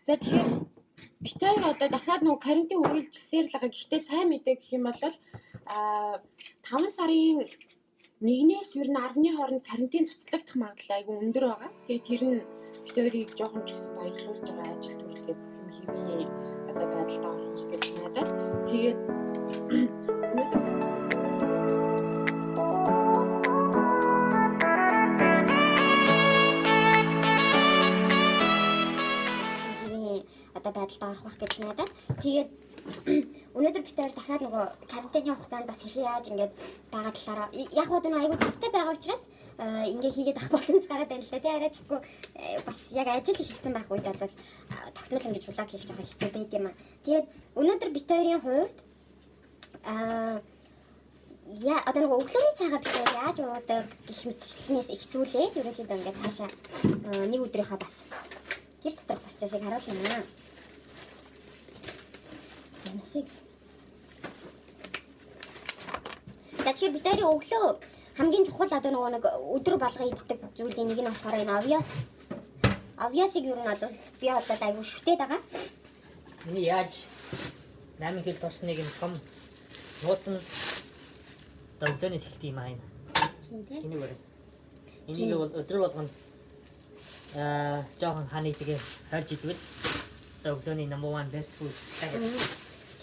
За тэгэхээр бид хоёр одоо дахиад нөгөө карантин үргэлжилсээр л байгаа. Гэхдээ сайн мэдээ гэх юм бол 5 сарын 1-ээс ер нь 10-ны хооронд карантин цуцлагдах магадлал айгүй өндөр байгаа. Тэгээд тэр нь бид хоёрыг жоохон ч гэсэн баярлуулж байгаа ажил төрөлхөө бүх юм хэвийн одоо байдалд орох гэж надад. Тэгээд одоо байдалд орох байх гэж надад. Тэгээд өнөөдөр бид хоёр дахиад нөгөө карантины хугацаанд бас хэрхэн яаж ингэж байгаа талаараа яг хөө нэг айгүй завтай байгаа учраас ингээ хийгээд авах боломж гараад байна л да. Тэ арай тэгэхгүй бас яг ажил эхэлсэн байх үед бол тогтмол ингэж влог хийх жоохон хэцүү байд юм аа. Тэгээд өнөөдөр бид хоёрын хувьд яа одоо нөгөө өглөөний цагаа бид хоёр яаж уудаг гэх мэтчлэнээс ихсүүлээд ерөнхийдөө ингээ цаашаа нэг өдрийнхөө бас гэр доторх процессыг харуулна. Насыг. Тэгэхээр бид хоёрын өглөө хамгийн чухал одоо нөгөө нэг өдөр болго иддэг зүйлийн нэг нь болохоор энэ овёс. Овёсыг юу надад би одоо айгүй шүтээд байгаа. Миний яаж 8 хил дурсныг нь том нууцсан өглөөнөөс эхэлт юм аа энэ. Энийг бол энийг бол өдөр болгоно жоохон ханы тэгээ хайж идвэл өглөөний number 1 best food.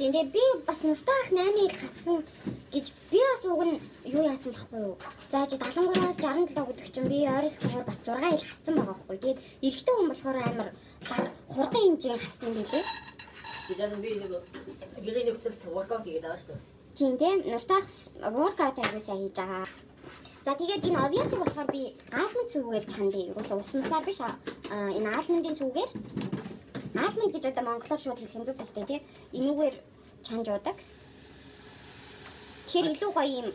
Тэгээд би бас нуртай ах 8 ил хассан гэж би бас уг нь юу яасан байхгүй юу? Зааж 73-аас 67 гэдэг чинь би ойролцоогоор бас 6 ил хассан байгаа байхгүй. Тэгээд эрэгтэй хүн болохоор амар хурдан хэмжээ хассан билээ. Тэгээд би нэг гэрээ нэг цэцэл workout хийгээд байгаа шүү дээ. Тийм тийм нуртай ах workout аягаасаа хийж байгаа. За тэгээд энэ obvious-ыг болохоор би аалмын сүгээр чандаа ерөөсөө усмасаар биш энэ аалмын сүгээр аалмын гэж одоо монголоор шууд хэлэх юм зүг бастай тий. Энүүгээр чанж уудаг. Тэгэхээр илүү гоё юм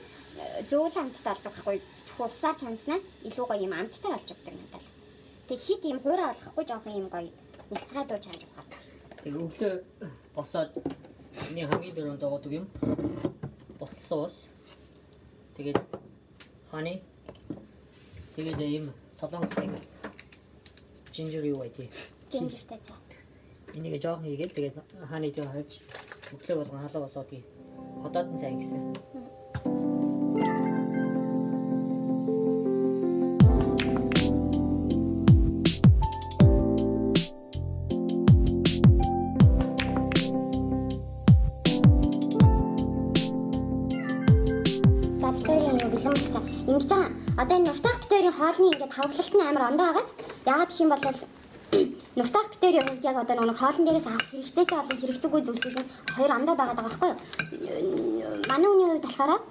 зөөлөн амттай болдог байхгүй. Зөвхөн усаар чанснаас илүү гоё юм амттай болж өгдөг надад. Тэг хит юм хуурай болохгүй жоохон юм гоё нэлцгээ дуу чанж ухаад. Тэг өглөө босоод миний хамгийн дөрөнд дагуудаг юм. Боцлсон ус. Тэгээд honey. Тэгээд ийм солонгостой ginger юу вэ? Gingerтэй цаа. Энийг жоохон хийгээд тэгээд хааны дээр хойж өглөө болгон халаа босоодгийг ходоод нь сайн гисэн. За битэрийн юм бэлэн болцоо. Ингэж байгаа. Одоо энэ нуртаах битэрийн хоолны ингээд хавглалт нь амар ондоо байгааз. Яагаад гэх юм бол нуртаах битэр яг одоо нэг хоолн дээрээс авах хэрэгцээтэй болон хэрэгцээгүй зүйлсүүд нь хоёр ондоо байгаад байгаа байхгүй юу? Манай хүний хувьд болохоор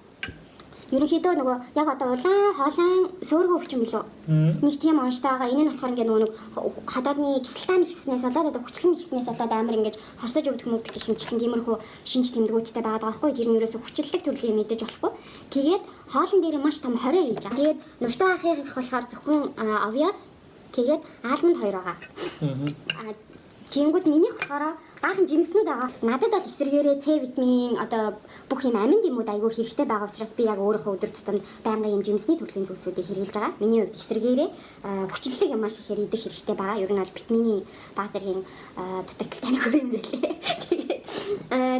ерөнхийдөө нөгөө яг одоо улаан хоолын сөөргөө өвчин билүү? Нэг тийм онцтой байгаа. Энэ нь болохоор ингээд нөгөө хадаадны кисэлтааны хэснээс болоод одоо хүчлэн хэснээс болоод амар ингээд хорсож өвдөх мөгдөх гэх хэмжлэн тиймэрхүү шинж тэмдгүүдтэй байгаад байгаа байхгүй юу? Тэр нь ерөөсө хүчлэлэг төрлийн мэдэж болохгүй. Тэгээд хоолн дээр маш том хорио хийж байгаа. Тэгээд нуртаа ахыг болохоор зөвхөн obvious тэгээд аалманд хоёр байгаа. Тэнгүүд минийх болохоор баахан жимснүүд байгаа. Надад бол эсрэгээрээ С витамин одоо бүх юм амин гэмүүд айгүй хэрэгтэй байгаа учраас би яг өөрийнхөө өдөр тутамд байнгын юм жимсний төрлийн зүйлсүүдийг хэрэглэж байгаа. Миний хувьд эсрэгээрээ хүчлэлэг юм маш ихээр идэх хэрэгтэй байгаа. Ер нь бол витамины баа зэргийн дутагдaltaй нэг юм байлээ.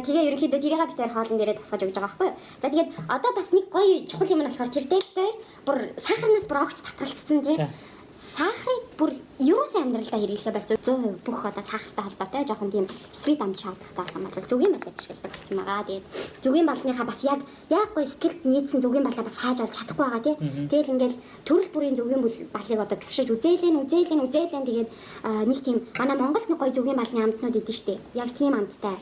Тэгээ ерөнхийдөө тэрийг бид хоёр хоолн дээрээ тусгаж өгж байгаа байхгүй юу? За тэгээд одоо бас нэг гоё чухал юм нь болохоор тэр дээр бид хоёр бүр сахарнаас бүр огт татгалцсан тий. Сахарыг бүр ерөөсөө амьдралдаа хэрэглэхэ болцоо 100% бүх одоо сахартай холбоотой жоохон тийм sweet амт шаардлагатай болох юм бол зүгийн балыг ашигладаг болсон байгаа. Тэгээд зүгийн балныхаа бас яг гоё сэтгэлд нийцсэн зүгийн балаа бас хааж олж чадахгүй байгаа тий. Тэгэл ингээл төрөл бүрийн зүгийн балыг одоо туршиж үзээлэн тэгээд нэг тийм манай Монголд нэг гоё зүгийн балны амтнууд идэв штэ. Яг тийм амттай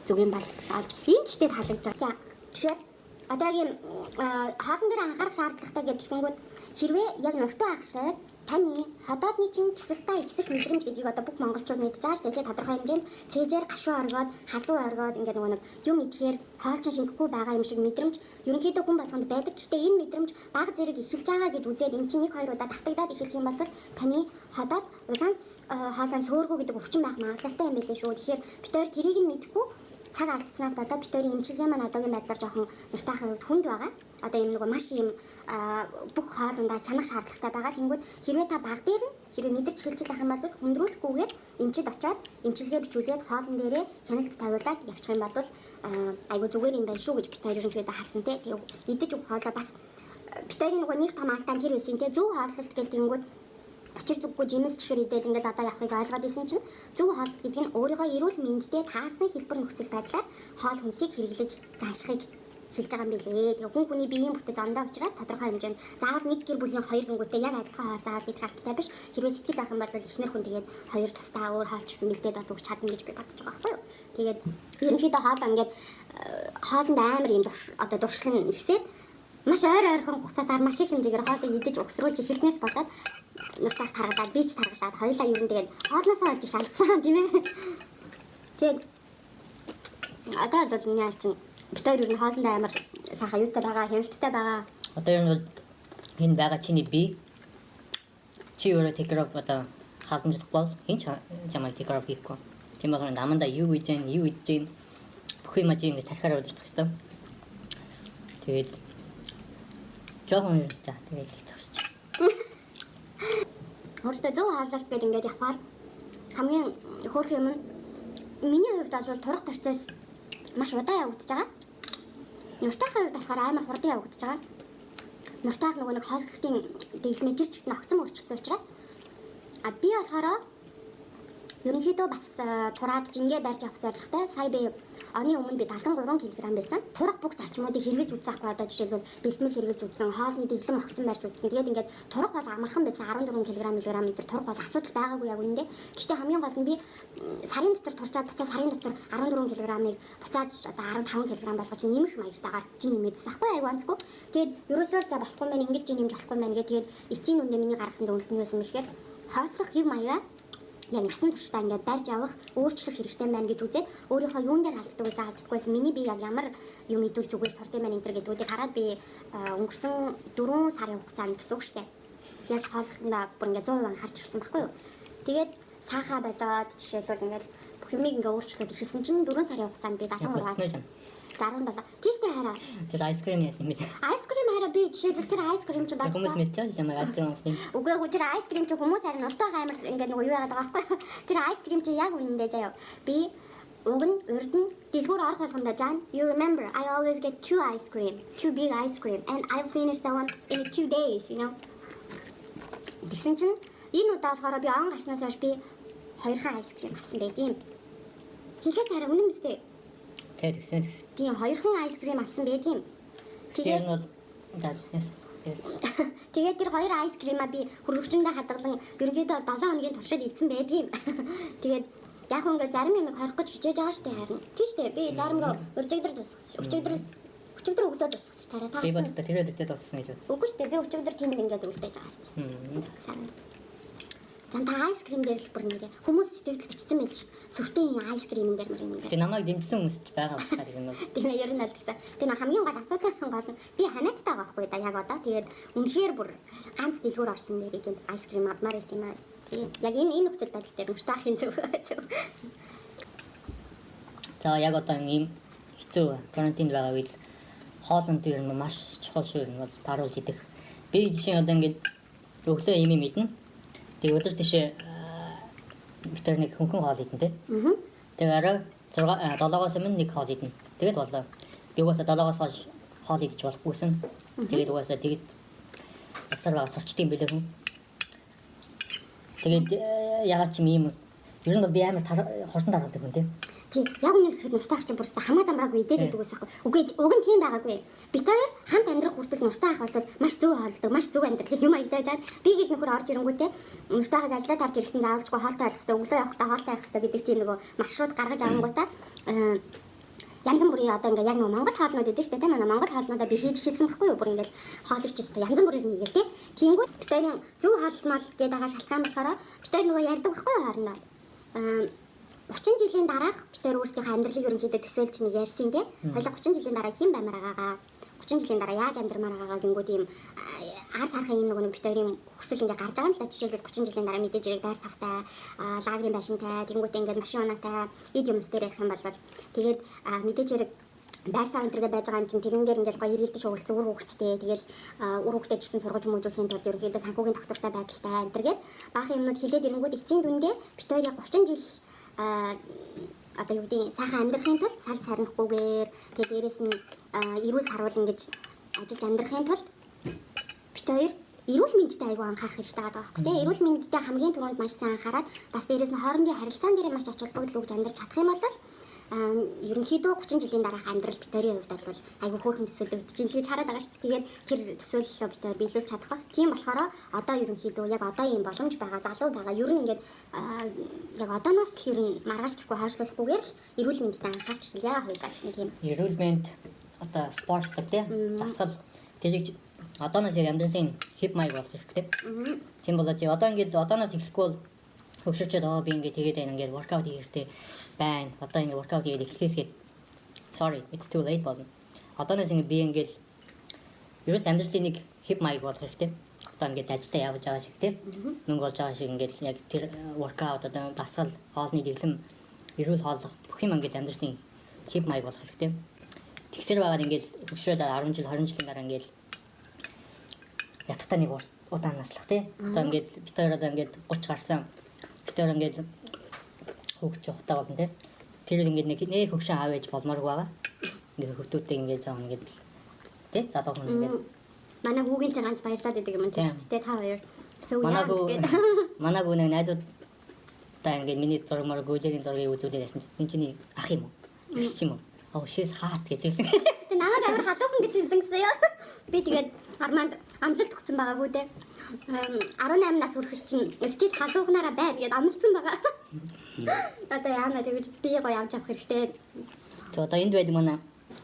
зүгийн бал олж ийм гэхдээ таалагдж байгаа. За тэгэхээр одоо яг юм хаалан дээр анхаарах шаардлагатай гэдгийгсэнгүүд хэрвээ яг нуртаа ах шиг таны ходоодны чинь кисэлтаа ихсэх мэдрэмж гэдгийг одоо бүх монголчууд мэдж байгаа шүү дээ. Тодорхой хэмжээнд цээжээр гашуу оргоод, халуун оргоод ингээд нөгөө нэг юм идэхээр хоолчин шингэхгүй байгаа юм шиг мэдрэмж ерөнхийдөө хүн болгонд байдаг. Гэхдээ энэ мэдрэмж бага зэрэг эхэлж байгаа гэж үзээд эн чинь 1-2 удаа давтагдаад эхэлэх юм бол таны ходоод улаан хоолой сөөргөө гэдэг өвчин байх магадлалтай юм байлээ шүү. Тэгэхээр бид хоёр тэрийг нь мэдэхгүй цаг алдснаас болоод бид хоёрын эмчилгээ маань одоогийн байдлаар жоохон нуртаахын хувьд хүнд байгаа. Одоо юм нөгөө маш юм бүх хоолндоо хянах шаардлагатай байгаа. Тэнгүүд хэрвээ та баг дээр нь хэрвээ мэдэрч хэлж байх юм бол хүндрүүлэхгүйгээр эмчид очиод эмчилгээ бичүүлээд хоолн дээрээ хяналт тавиулаад явчих юм бол айгу зүгээр юм байна шүү гэж бид хоёр ерөнхийдөө харсан те. Тэгээ идэж өгөх хоолоо бас бид хоёрын нөгөө нэг том алдаан тэр байсан те. Зөв хооллолт гэл тэнгүүд учир зүггүй жимс чихэр идээд ингээл одоо явахыг ойлгоод исэн чинь зөв хооллолт гэдэг нь өөрийгөө эрүүл мэндэд таарсан хэлбэр нөхцөл байдлаар хоол хүнсийг хэрэглэж заашхыг хэлж байгаа юм билээ. Тэгээ хүн хүний биеийн бүтэц ондоо учраас тодорхой хэмжээнд заавал нэг гэр бүлийн хоёр гингүүтэй яг адилхан хоол заавал идэх албатай биш. Хэрвээ сэтгэл байх юм бол эхнэр хүн тэгээд хоёр тусдаа өөр хоолч гэсэн бэлдээд бол өгч чадна гэж би бодож байгаа байхгүй юу. Тэгээд ерөнхийдөө хоол ингээд хоолнд амар юм одоо дуршлан ихсээд маш ойрхон хугацаатаар маш их хэмжээгээр хоолыг идэж угсруулж эхэлснээс болоод нуртаах таргалаад би ч таргалаад хоёулаа ер нь тэгээд хоолноосоо олж их алдсан тийм ээ. Тэгээд одоо бол миний арчин бид хоёр ер нь хоолнд амар сайхан юутай байгаа, хяналттай байгаа. Одоо ер нь бол энэ байгаа чиний би чи өөрөө тэкрав одоо хаалт чадахгүй хин ч чамайг тэкрав хийхгүй. Тийм болохоор намандаа юу гэж юм бүх юм ажиг ингэ тархаараа удирдах хэрэгтэй. Тэгээд жоохон за тэгээд хэлчихэж. Өөртөө зөв хаалт гэдэг ингээд явахаар хамгийн хөөрх юм нь миний хувьд бол турах процесс маш удаан явагдаж байгаа. Нуртаахын хувьд болохоор амар хурдан явагдаж байгаа. Нуртаах нөгөө нэг хооллолтын дэглэмээ тэр чигт нь огцом өөрчлөлтсөн учраас би болохоор ерөнхийдөө бас тураад жингээ барьж авах зорилготой. Сая би оны өмнө би 73 кг байсан. Турах бүх зарчмуудыг хэрэглэж үзсэхгүй одоо жишээлбэл бэлтгэл хэрэглэж үзсэн, хоолны дэглэм огцом барьж үзсэн. Тэгээд ингээд турах бол амархан байсан 14 кг турах бол асуудал байгаагүй яг үнэндээ. Гэхдээ хамгийн гол нь би сарын дотор турчаад буцаа сарын дотор 14 кг-ыг буцааж одоо 15 кг болгож нэмэх маягтайгаар жин нэмээдсэн ахгүй айгу онцгүй. Тэгээд ерөөсөө за болохгүй юм байна ингэж жин нэмж болохгүй юм байна гэдэг. Тэгээд эцсийн үндэ миний гаргасан дүгнэлт нь юу байсан бэхээр хооллох хэв маягаа яг насан туршдаа ингээд барьж авах өөрчлөх хэрэгтэй байна гэж үзээд өөрийнхөө юун дээр алддаг байсан алддаггүйсэн миний би яг ямар юм идвэл зүгээр турт юм байна энэ гэдгүүдийг хараад би өнгөрсөн 4 сарын хугацаанд гэсэн үг шүү дээ. Яг хоолндоо бүр ингээд 100% анхаарч ирсэн байхгүй юу. Тэгээд сахараа болоод жишээлбэл ингээд бүх юмыг ингээд өөрчлөхөд ихсэн чинь 4 сарын хугацаанд би 73 67 тийштэй хараа. Тэр айскрим яасан юм бэ? Айскрим хараа би жишээлбэл тэр айскрим чи багтаа. Хүмүүс мэдчихэж байгаа айскрим уусан. Үгүй тэр айскрим чи хүмүүс харин уртаа амар ингээд нөгөө юу яагаад байгаа байхгүй. Тэр айскрим чи яг үнэндээ заяа. Би уг нь урд нь дэлгүүр орох болгондоо John, you remember I always get 2 ice cream, 2 big ice cream and I finish that one in 2 days, you know. Тэгсэн чинь энэ удаа болохоор би он гарснаас хойш би 2 хан ice cream авсан байдیں۔ Хэлээч хараа үнэн мэт. Тэгсэн. Тийм 2 хан ice cream авсан байдیں۔ Тэгээд нь бол тэгээд тэр 2 ice cream-а би хөргөчөндөө хадгалан ерөнхийдөө 7 хоногийн туршид идсэн байдیں۔ Тэгээд яг ингээд зарим юм хорих гэж хичээж байгаа штэ харин. Тийм штэ би заримгаа өчигдөр дуусгасан. Өчигдөр өглөө дуусгасан тараа таарсан. Би боддог тэгээд дууссан гэж бодсон. Үгүй штэ би өчигдөр тийм ингээд үлдээж байгаа штэ. Сайн. Зан та айс крем дээр л бүр нэгэ хүмүүс сэтгэл бичсэн байл штэ. Сүртэй айс кремэн дээр мөр юм. Тэг намайг дэмжсэн хүмүүс ч байгаа болохоор юм уу. Тийм ер нь л гэсэн. Тэг хамгийн гол асуудал гол нь би ханиадтай байгаа байхгүй да яг одоо. Тэгээд үнэхээр бүр ганц дэлгүүр орсон нэрийг энэ айс крем авмаар байсан юм аа. Яг энэ нөхцөл байдал дээр мөртаахын зөв. За яг одоо ийм хэцүү карантин байгаа үед хоолнд ер нь маш чухал шүү юм бол тааруулж идэх. Би жишээ одоо ингээд өглөө ийм юм идэнэ. Тэг өдөр тийшээ битэр нэг хөнгөн хоол идэн тэ. Тэг арай 7-оос өмнө нэг хоол идэнэ. Тэгээд болоо. Би угаасаа 7-оос хойш хоол идэж болохгүйсэн. Тэгээд угаасаа тэгэд авсар байгаа сурчдсан билээ хүн. Тэгээд ягаад ч юм ер нь бол би амар хурдан даргалдаг хүн тийм. Тий, яг үнэ гэхэд нуртаа ах чинь бүрстэ хамаа замраагүй идээд байдаг байсан байхгүй. Үгүй уг нь тийм байгаагүй. Бид хоёр хамт амьдрах хүртэл нуртаа ах бол маш зөв хоолдог, маш зөв амьдрал юм аягдаж чад. Би гэж нөхөр орж ирэнгүүтээ нуртаа ахыг ажиллаад харж ирэхдээ заавалжгүй хоолтой байх хэрэгтэй, өглөө явахдаа хоолтой байх хэрэгтэй гэдэг тийм нөгөө маршрут гаргаж авангуудаа янз бүрийн одоо ингээ яг нөгөө Монгол хоолнууд эдэн штэ тийм ээ Монгол хоолнуудаа би хийж хэлсэн байхгүй юу бүр ингээл хоолыг ч гэсэн янз бүрээр нийгээл тий. Тэнгүүд битэрийн зөв хоолмол гэдэг байгаа шалтгаан болохоор битэр нөгөө ярьдаг байхгүй юу хоорондоо. 30 жилийн дараах битэр өөрсдийнхөө амьдралыг ерөнхийдөө төсөөлж нэг ярьсан тий. Хоёул 30 жилийн дараа хэн баймаар байгаагаа 30 жилийн дараа яаж амьдрмаар байгаагаа гингүүд ийм ар сархан ийм нөгөө битэрийн хүсэл ингээ гарч байгаа юм л да. Жишээлбэл 30 жилийн дараа мэдээж хэрэг дайр савтай лагерийн байшинтай тэнгүүд ингээд машин унаатай эд юмс дээр ярих юм бол тэгээд мэдээж хэрэг байр сав энтергээ байж байгаа юм чинь тэрэн дээр ингээл гоё ирэлдэж уулц үр хөвгттэй тэгэл үр хөвгтэй ч гэсэн сургаж мөжүүлэхийн тулд ерөнхийдөө санхүүгийн доктортой байдалтай энтергээд баахан юмнууд хилээд ирэнгүүд эцсийн дүндээ бид хоёр яг 30 жил одоо юу гэдэг сайхан амьдрахын тулд салд сарнахгүйгээр тэгээд дээрэс нь эрүүл сарвал ингэж ажиж амьдрахын тулд бид хоёр эрүүл мэндэд аягүй анхаарах хэрэгтэй байгаа байхгүй тийм эрүүл мэндэд хамгийн түрүүнд маш сайн анхаарал бас дээрэс нь хоорондын харилцаан дээр маш ач холбогдол өгж амьдарч чадах юм бол ерөнхийдөө 30 жилийн дараах амьдрал бид хоёрын хувьд бол айгүй хөөрхөн төсөөл үүдэж гэж хараад байгаа шүү дээ. Тэгээд тэр төсөөллөө бид хоёр биелүүлж чадах байх. Тийм болохоор одоо ерөнхийдөө яг одоо ийм боломж байгаа, залуу байгаа. Ер нь ингээд яг одооноос л ер нь маргааш гэхгүй хойшлуулахгүйгээр л эрүүл мэндэд анхаарч эхэлье хоёулаа гэсэн тийм. Эрүүл мэнд одоо спортлог тийм дасгал тэрийг одооноос яг амьдралын хэв маяг болох хэрэгтэй. Тийм болоод одоо ингээд одооноос эхлэхгүй бол хөвшөчөд би ингээд тэгээд ингээд воркаут хийх хэрэгтэй байна. Одоо ингээд воркаут хийгээд эхлэхээс sorry it's too late болно. Одооноос ингээд би ингээд ерөөс амьдралын нэг хэв маяг болох хэрэгтэй. Одоо ингээд ажилдаа явж байгаа шиг тийм мөнгө олж байгаа шиг ингээд яг тэр воркаут одоо дасгал хоолны дэглэм эрүүл хооллох бүх юм ингээд амьдралын хэв маяг болох хэрэгтэй. Тэгсэр байгаа ингээд хөвшөөд 10 жил 20 жилийн дараа ингээд ятгатаа нэг удаан наслах тийм. Одоо ингээд бид хоёр одоо ингээд 30 гарсан. Бид хоёр ингээд хөгж явахтаа болно тийм. Тэр ингээд нэг хөгшин аав ээж болмооргүй байгаа. Ингээд хөвтүүдтэй ингээд жаа ингээд тийм залуухан ингээд манай хүүгийн ч ганц баярлаад идэг юм тийм шүү дээ та хоёр. Сөүяа гэдэг. Манай гоо нэг найзууд та ингээд миний зураг мөр гүйжгийн зургийг үзүүлээд байсан чинь энэ чиний ах юм уу? Иш юм уу? Oh she's hot гэж хэлсэн. Тэ намайг амар халуухан гэж хэлсэн гэсэн ёо. Би тэгээд Арманд амлалт өгсөн байгаа хүү дээ. 18 нас хүрэхэд чинь стил халуухнаараа бай гэд амлцсан байгаа. Одоо яана тэгэж би гоё амж авах хэрэгтэй. Тэ одоо энд байдаг манай.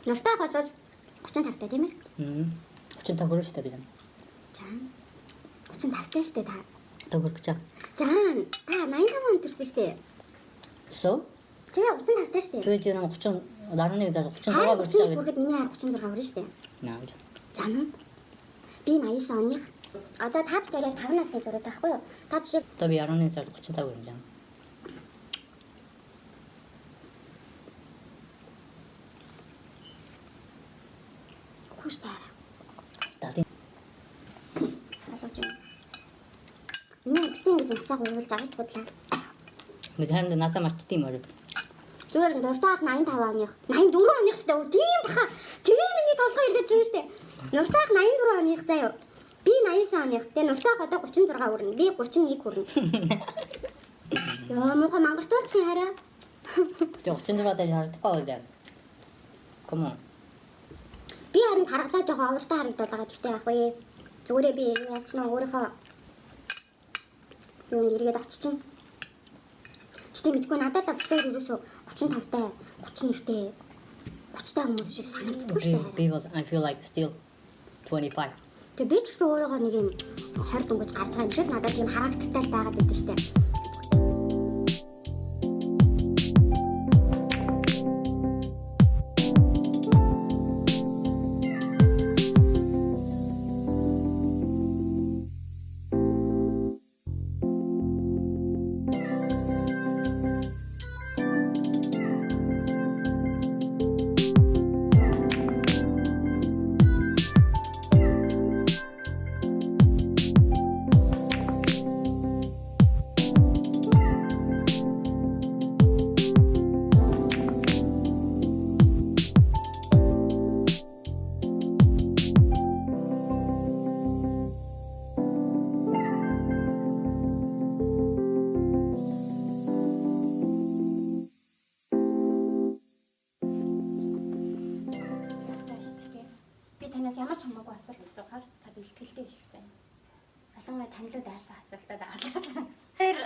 Нуртайх бол 35 таа тийм ээ? 35 хүрэх шүү дээ. Жан 35 таа шүү дээ та. Одоо хүрэх гэж. Жан та 85 он төрсөн шүү дээ. So? Тэгээ 35 таа шүү дээ. Тэгээд юу 30 11 зар 36 хүрч байгаа. Хүрэхэд миний хайр 36 хүрнэ шүү дээ. Наа. Жан би 89 оных. Одоо та бид яг 5 насны зураг таахгүй юу? Та жишээ Одоо би 11 сард 35 хүрнэ жаа. Хүчтэй. Талын. Болооч юм. Миний битэн гэж насаа хуйлж авч бодлаа. Мэдээнд насаа марчдсан юм уу? Зүгээр нуртайх 85 оных. 84 оных шүү дээ. Тийм баха. Тэгээ миний толгой эргэжсэн шүү дээ. Нуртайх 84 оных заяа. Би 89 оных. Тэгээ нуртайх одоо 36 хүрнэ. Би 31 хүрнэ. Яа муухай мангартуулчих хараа. Тэгээ 36 дээр харагдахгүй байх. Come on. Би харин харгалаа жоохон авартай харагдал байгаа. Гэхдээ яах вэ? Зүгээрээ би яаж ч нөө өөрийнхөө юунд эргээд очичин. Гэтэ мэдгүй надад л бүгд ерөөсө 35 таа, 31 таа, 30 таа хүмүүс шиг санагддаг шүү дээ. Би was I feel like still 25. Тэгээ би ч гэсэн өөрийгөө нэг юм 20 дөнгөж гарч байгаа юм шиг надад тийм харагдтал байгаад байдаг шүү дээ. Ямар ч хамаагүй асуулт асуухаар та бэлтгэлтэй шүү дээ. Ялангуяа танилуд айрсан асуултад аалаа. Тэр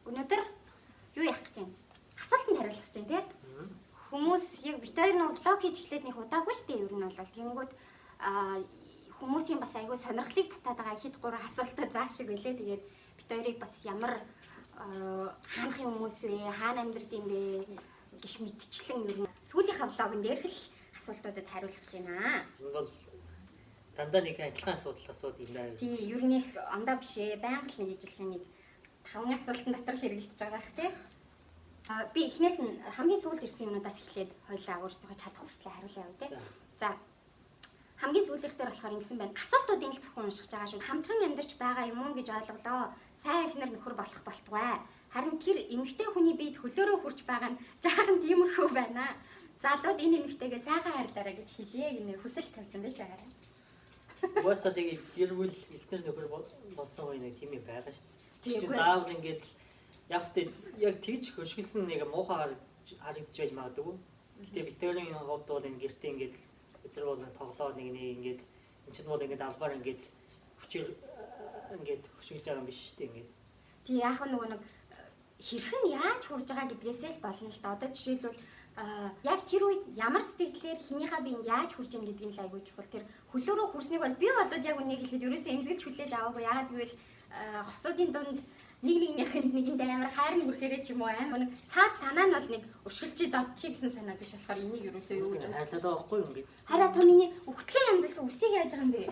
өнөөдөр юу яах гэж байна? Асуултанд хариулах гэж байна, тийм? Хүмүүс яг бид хоёр нөө влог хийж эхлээд нэг удаагүй шүү дээ. Ер нь бол тэгэнгүүт хүмүүсийн бас айгүй сонирхлыг татаад байгаа хэд гурван асуултад байх шиг байлээ. Тэгээд бид хоёрыг бас ямар хаанхын хүмүүс вэ? Хаана амьдард юм бэ? Гэх мэдчлэн ер нь сүүлийнхаа влогон дээрх л асуултуудад хариулах гэж байна. Энэ бол дандаа нэг адилхан асуудал асуудаг юм даа. Тий, ер нь их ондоо биш ээ. Байнга л нэг ижлэх нэг 5 асуултын дотор л хэрэгэлдэж байгаа их тий. Би эхнээс нь хамгийн сүүлд ирсэн юмудаас эхлээд хоёулаа өөрсдөө чадах хүртлээр хариулъя үү те. За хамгийн сүүлийнхтэр болохоор ингэсэн байна. Асуултуудын л зөвхөн уншиж байгаа шүү. Хамтран амьдарч байгаа юм уу гэж ойлголоо. Сайн эхнэр нөхөр болох болтугай. Харин тэр эмэгтэй хүний биед хөлөөрөө хурж байгаа нь жаахан тиймэрхүү байна. Залууд энэ эмэгтэйгээ сайхан хайрлаарай гэж хэлье гэнэ хүсэл тавьсан байж байгаа. Уусаа тэгээд гэрвэл эхнэр нөхөр болсон үе нэг тийм юм байгаа шүү дээ. Чи заавал ингээд яг тэгж хөшгөлсөн нэг муухай харагдаж байж магадгүй. Гэтэ битэрийн хувьд бол энэ гэртээ ингээд өдөр бол тоглоо нэг ингээд эн чинь бол ингээд албаар ингээд хүчээр ингээд хөшгөлж байгаа юм биш шүү дээ ингээд. Тий яг нөгөө нэг хэрхэн яаж хурж байгаа гэдгээсээ л болно л да. Одоо жишээлбэл яг тэр үед ямар сэтгэлээр хинийхээ биенд яаж хурж ийн гэдгийг л айгуу чухал. Тэр хөлөөрөө хүрснийг бол би бол яг үнийг хэлээд ерөөсөө эмзэглэж хүлээж аваагүй. Яагаад гэвэл хосуудын дунд нэгэнд амар хайрын хүрхээрээ ч юм уу амар нэг цаад санаа нь бол нэг өшгөлчий зодчих гэсэн санаа биш болохоор энийг ерөөсөө юу гэж хайрлаад байгаа байхгүй юм би. Хараа та миний өгтлээ янзлсан үсийг яаж байгаа юм бэ?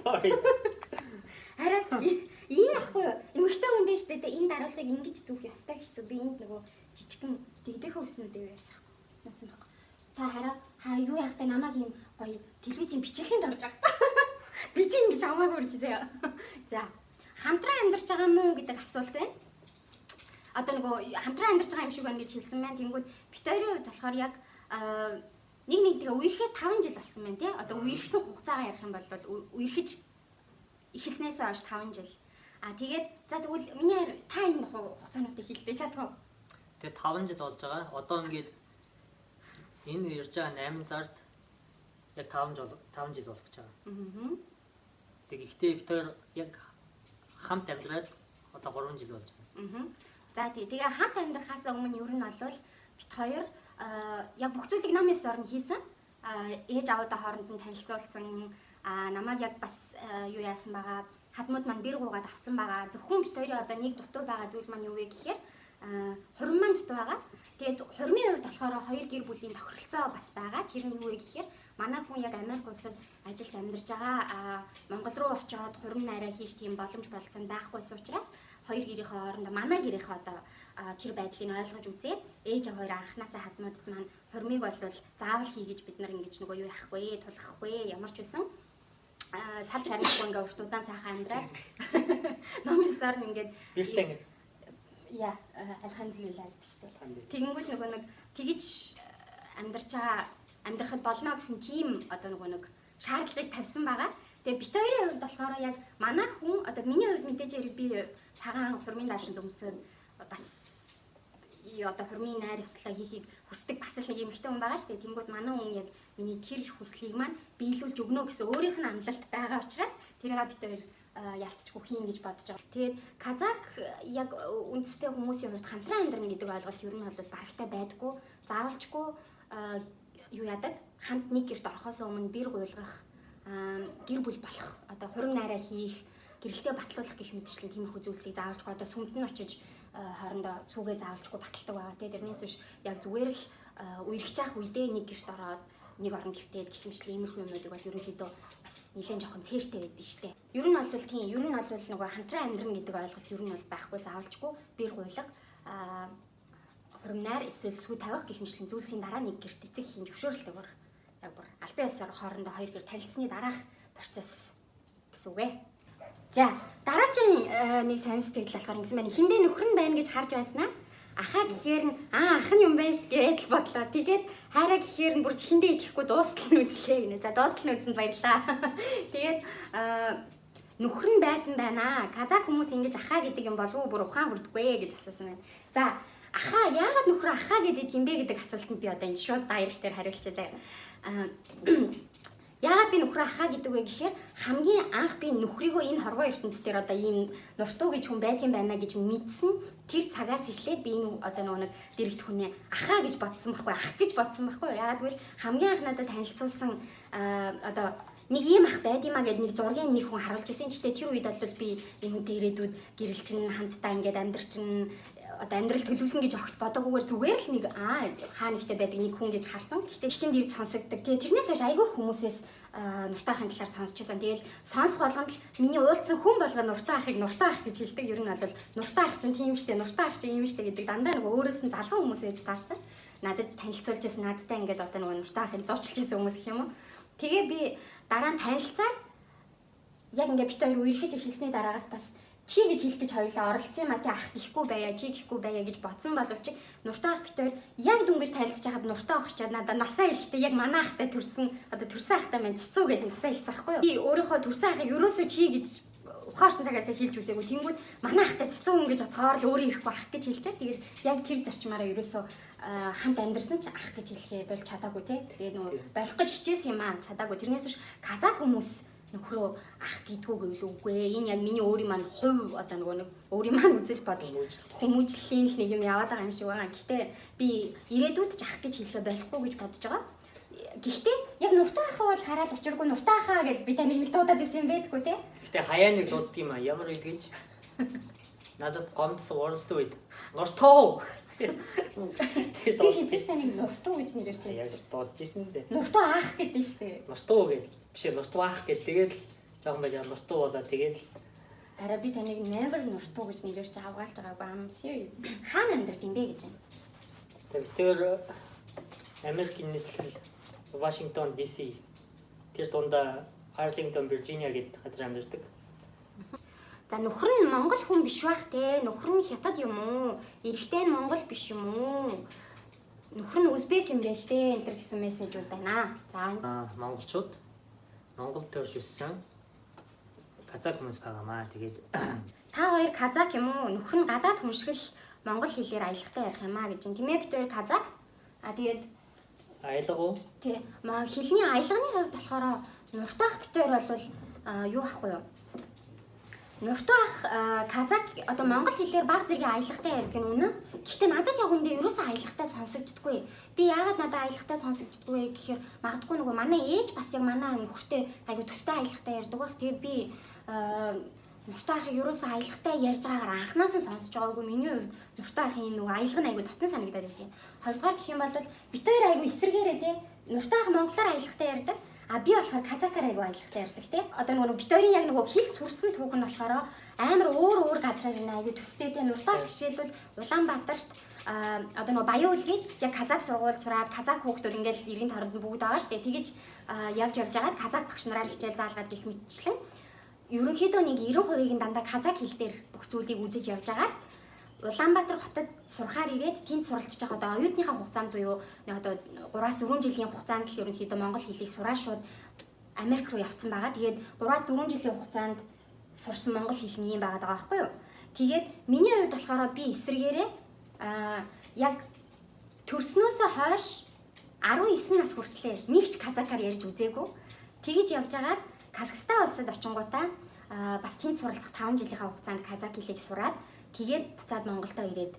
Хараа энэ ахгүй эмэгтэй хүн дээ штэ энэ даруулгыг ингэж зүүх ёстой хэцүү. Би энд нөгөө жижигхэн дэгдэхөө үснүүдээ байсан байхгүй. Та хараа юу яахтай намайг юм гоё телевизийн бичлэгэнд орж байгаа. Би чинь ингэж аваагүй үрж заяа. За хамтран амьдарч байгаа мүү гэдэг асуулт байна. Одоо нөгөө хамтран амьдарч байгаа юм шиг байна гэж хэлсэн байна. Тэнгүүд битэрийн хувьд болохоор яг нэг тэгээ үерхэд 5 жил болсон байна тий. Одоо үерхсэн хугацаагаа ярих юм бол үерхэж ихснээс хойш 5 жил. Тэгээд за тэгвэл миний та энэ хугацаануудыг хэлдэж чадах уу? Тэгээ 5 жил болж байгаа. Одоо ингээд энэ ирж байгаа 8 сард яг 5 жил болох гэж байгаа. Тэг ихтэй битэр яг хамт амьдраад одоо 3 жил болж байгаа. За тэгээ хамт амьдрахаас өмнө ер нь бол бит хоёр яг бүх зүйлийг ном ёсоор нь хийсэн. Ээж аваадаа хооронд нь танилцуулсан. Намайг яг бас юу яасан байгаа. Хадмууд маань бэр гуугаад авцсан байгаа. Зөвхөн бит хоёрын одоо нэг дутуу байгаа зүйл маань юу вэ гэхээр хурим маань дутуу байгаа. Тэгээд хуримын хувьд болохоор хоёр гэр бүлийн тохиролцоо бас байгаа. Тэр нь юу вэ гэхээр манай хүн яг Америк улсад ажиллаж амьдарч байгаа. Монгол руу очиод хурим найраа хийх тийм боломж болцсон байхгүйсэн учраас хоёр гэрийнхээ хоорондоо манай гэрийнхээ одоо тэр байдлыг ойлгож үзээд ээж аваа анханасаа хадмуудад маань хуримыг бол заавал хий гэж бид нар ингэж нөгөө юу яахгүй тулгахгүй ямар ч байсан сал царингүй ингээ урт удаан сайхан амьдраад номисаар ингээд яа алхамдулилаа гэдэг шүү дээ. Тэгэнгүүт нөгөө нэг тэгж амьдарч байгаа амьдрахад болно гэсэн тийм одоо нөгөө нэг шаардлагыг тавьсан байгаа. Тэгээ бит хоёрын хувьд болохоор яг манай хүн одоо миний хувьд мэдээж хэрэг би цагаан хурмын даашин зөмсөд бас одоо хурмын найр ёслоо хийхийг хүсдэг бас л нэг эмэгтэй хүн байгаа шүү дээ. Тэнгүүд манай хүн яг миний тэр хүслийг маань биелүүлж өгнө гэсэн өөрийнх нь амлалт байгаа учраас тэрийг бит хоёр ялцчихгүй хийн гэж бодож байгаа. Тэгээд казак яг үндэстэй хүмүүсийн хувьд хамтран амьдрна гэдэг ойлголт ер нь бол барагтай байдаггүй. Заавалчгүй юу яадаг хамт нэг гэрт орохоос өмнө бэр гуйлгах гэр бүл болох одоо хурим найраа хийх гэрэлтэй батлуулах гэх мэтчлэн тиймэрхүү зүйлсийг заавалчгүй одоо сүмд нь очиж хоорондоо сүгээ заавалчгүй баталдаг байгаа. Тэгээд тэрнээс биш яг зүгээр л үерхэж явах үедээ нэг гэрт ороод нэг орон гівтээд гэх мэтчлэн иймэрхүү юмнуудыг бол ерөнхийдөө бас нэлээд жоохон цээртэй байдаг шүү дээ. Ер нь бол тийм ер нь бол нөгөө хамтран амьдрын гэдэг ойлголт ер нь бол байхгүй заавалчгүй бэр гуйлга хуримнаар эсвэл сүү тавих гэх мэтчлэн зүйлсийн дараа нэг гэрт эцэг хийн зөвшөөрөлтэй бүр яг бүр албан ёсоор хоорондоо хоёр гэр танилцсны дараах процесс гэсэн үг ээ. За дараагийн нэг сонс тэгдэл болохоор ингэсэн байна. Эхэндээ нөхөр нь байна гэж харж байснаа. Ахаа гэхээр нь ах нь юм байна шүү гэж л бодлоо. Тэгээд хайраа гэхээр нь бүр эхэндээ идэхгүй дуустал нь үзлээ гинэ. За дуустал нь үзсэнд баярлаа. Тэгээд нөхөр нь байсан байна. Казак хүмүүс ингэж ахаа гэдэг юм болов уу бүр ухаан хүрдэггүй гэж асуусан байна. За ахаа яагаад нөхөр ахаа гэдэг юм бэ гэдэг асуултанд би одоо энэ шууд дайректээр хариулчихъя заяа. Яагаад би нөхрөө ахаа гэдэг вэ гэхээр хамгийн анх би нөхрийгөө энэ хорвоо ертөнцийн одоо ийм нуртуу гэж хүн байдгийн байна гэж мэдсэн тэр цагаас эхлээд би энэ одоо нэг дэрэгт хүнээ ахаа гэж бодсон байхгүй ах гэж бодсон байхгүй. Яагаад гэвэл хамгийн анх надад танилцуулсан одоо нэг ийм ах байдимаа гэдэг нэг зургийн нэг хүн харуулж ирсэн. Гэхдээ тэр үед бол би энэ хүнтэй ирээдүйд гэрэл чинь хамтдаа ингээд амьдрчин одоо амьдрал төлөвлөн гэж огт бодоогүйгээр зүгээр л нэг хаа нэгтэй байдаг нэг хүн гэж харсан. Гэхдээ чихэнд ирж сонсогддог. Тэгээ тэрнээс хойш айгүй хүмүүсээс нуртайхын талаар сонсч байсан. Тэгээл сонсох болгонд л миний уулзсан хүн болго нуртай ахыг нуртай ах гэж хэлдэг. Ер нь бол нуртай ах чинь тийм штэ, нуртай ах чинь ийм штэ гэдэг дандаа нэг өөрөөс нь залуу хүмүүс байж таарсан. Надад танилцуулж байсан, надтай ингээд одоо нэг нуртай ахыг зурчилж байсан хүмүүс гэх юм уу. Тэгээ би дараа нь танилцаад яг ингээд бит хоёр үерхэж эхэлсний дараагаас бас чи гэж хэлэх гэж хоёулаа оролцсон юм а тий ах гэхгүй байя чи гэхгүй байя гэж бодсон боловч нуртай ах битээр яг дүнгэж тайлцж хахад нуртай ах чад надаа насаа хэлэхдээ яг манай ахтай төрсөн одоо төрсөн ахтай маань цэцүү гэдэг насаа хэлсэн байхгүй юу. Би өөрийнхөө төрсөн ахыг ерөөсөө чи гэж ухаарсан цагаас хэлж үзээгүй. Тэнгүүд манай ахтай цэцүү хүн гэж бодохоор л өөрөө ирэхгүй ах гэж хэлчихэ. Тэгээд яг тэр зарчмаараа ерөөсөө хамт амьдэрсэн ч ах гэж хэлэхээ болж чадаагүй тий. Тэгээд нөгөө болох гэж хичээсэн юм аа чадаагүй. Тэрнээс биш казак хүмүүс нөхрөө ах гэдгүү гэвэл үгүй ээ. Энэ яг миний өөрийн маань хувь одоо нөгөө нэг өөрийн маань үзэл бодол хүмүүжлийн л нэг юм яваад байгаа юм шиг байгаа. Гэхдээ би ирээдүйд ч ах гэж хэлэхэ болохгүй гэж бодож байгаа. Гэхдээ яг нуртай ахаа бол хараад учиргүй нуртай ахаа гэж би таныг нэг дуудаад исэн юм байдгүй тий. Гэхдээ хаяа нэг дууддаг юм а ямар үед гэж надад гомдсон уурсан үед нуртоо би хэзээ ч таныг нуртуу гэж нэрэж байна. Яг дуудаж исэн дээ. Нуртуу ах гэдэг нь шүү дээ. Нуртуу гэж биш нуртуу ах гэж тэгээд л жоохон байж нуртуу болоо тэгээд л дараа би таныг never нуртуу гэж нэрэж авгаалж байгаагүй ам serious. Хаана амьдрд юм бэ гэж байна. Тэр Америкийн нийслэл Вашингтон DC тэр дундаа Арлингтон Виржиниа гэдэг газар амьдардаг. За нөхөр нь Монгол хүн биш байх те. Нөхөр нь хятад юм уу? Эрэгтэй нь Монгол биш юм уу? Нөхөр нь Узбек юм байна штэ. Энтэр гэсэн мессежүүд байна. За монголчууд Монголд төрж өссөн казак хүмүүс байгаамаа. Тэгээд та хоёр казак юм уу? Нөхөр нь гадаад хүн шиг л монгол хэлээр аялахтаа ярих юм аа гэж. Тэмээ бид хоёр казак. Тэгээд аялга уу? Тий. Хэлний аялганы хувьд болохоор нуртайх битээр бол юу ахгүй юу? Нуртайх казак одоо монгол хэлээр баг зэргийн аялгатай ярьдаг нь үнэн. Гэхдээ надад яг үндэ ерөөсөө аялгатай сонсогддоггүй. Би яагаад надад аялгатай сонсогддоггүй гэхээр магадгүй нөгөө манай ээж бас яг манай нөхөртэй айгу төстэй аялгатай ярьдаг байх. Тэгээд би нуртайхыг ерөөсөө аялгатай ярьж байгаагаар анханаас нь сонсож байгаагүй. Миний хувьд нуртайхын нөгөө аялга нь айгу дотн санагдаад байсан. Хоёрдугаар гэх юм бол бит хоёр айгу эсрэгээрээ те. Нуртайх монголоор аялгатай ярьдаг. А би болохоор казакаар айгу аялгатай ярьдаг те. Одоо нөгөө бит хоёрын яг нөгөө хэл сурсан түүх нь болохоор амар өөр газраар энэ айгу төстэй те. Нуртайх жишээлбэл Улаанбаатарт одоо нөгөө Баян үлгийд яг казак сургууль сураад казак хүүхдүүд ингээл иргэн торонд нь бүгд байгаа штэ. Тэгэж явж жагаад казак багш нараар хичээл заалгаад гих мэтчлэн ерөнхийдөө нэг 90% нь дандаа казак хэл дээр бүх зүйлийг үзэж явж байгаа. Улаанбаатар хотод сурахаар ирээд тэнд суралцж байгаа одоо оюутныхаа хугацаанд буюу одоо 3-4 жилийн хугацаанд л ерөнхийдөө монгол хэлийг сураа шууд Америк руу явцсан байгаа. Тэгээд 3-4 жилийн хугацаанд сурсан монгол хэлний юм байгаа байхгүй юу? Тэгээд миний хувьд болохоор би эсрэгээрээ яг төрснөөсөө хойш 19 нас хүртлээр нэг ч казакаар ярьж үзээгүй. Тэгэж явж агаад Казахстан улсад очингуудаа бас тэнд суралцах 5 жилийнхаа хугацаанд казак хэлийг сураад тэгээд буцаад Монголдо ирээд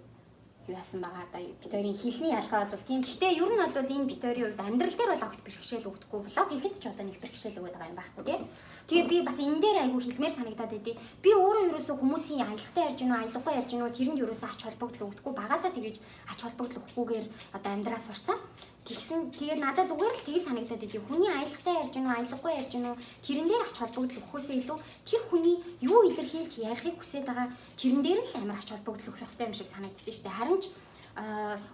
юу яасан байгаа одоо бит хоёрын хэлний ялгаа бол тийм. Гэхдээ ер нь бол энэ бит хоёрын хувьд амьдрал дээр бол огт бэрхшээл өгдөггүй. Влог хийхэд ч одоо нэг бэрхшээл өгöd байгаа юм байхгүй тийм. Тэгээ би бас энэ дээр айгүй хэлмээр санагдаад байдیں۔ Би өөрөө ерөөсөө хүмүүсийн аялгатай ярьж гинөө, аялгагүй ярьж гинөө тэрэнд ерөөсөө ач холбогдол өгдөггүй. Багасаа тэгэж ач холбогдол өгөхгүйгээр одоо амьдраа сурцсан. Тэгсэн тэгээд надад зүгээр л тгий санагдаад байдیں۔ Хүний аялгатай ярьж гинөө, аялгагүй ярьж гинөө тэрэн дээр ач холбогдол өгөхөөсөө илүү тэр хүний юу илэрхийлж ярихыг хүсэж байгаа тэрэн дээр л амар ач холбогдол өгөх ёстой юм шиг санагддаг шүү дээ. Харин ч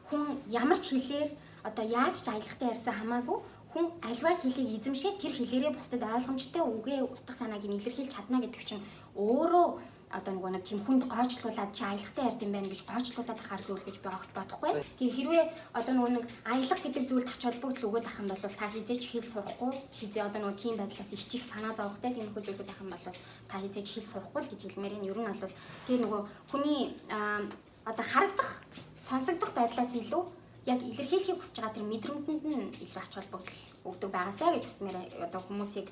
хүн ямар ч хэлээр одоо яаж ч аялгатай ярьсан хамаагүй хүн альва хэлийг эзэмшээд тэр хэлээрээ бусдад ойлгомжтой үгээ утга санааг нь илэрхийлж чадна гэдэг чинь өөрөө одоо нэг тийм хүнд гоочлуулад чи аялгатай ярьд юм байна гэж гоочлуулад ахаар зүйл гэж би огт бодохгүй. Тэгээ хэрвээ одоо нэг аялга гэдэг зүйлд ач холбогдол өгöd ах юм бол та хизээч хэл сурахгүй, хизээ одоо тийм байдлаас ихчих санаа зовхтой тиймэрхүү зүйлүүд ах юм бол та хизээч хэл сурахгүй л гэж хэлмээр энэ ер нь бол тэр хүний одоо харагдах, сонсогдох байдлаас илүү яг илэрхийлэхийг хүсэж байгаа тэр мэдрэмтэнд нь илүү ач холбогдол өгдөг байгаасаа гэж хүсмээр одоо хүмүүсийг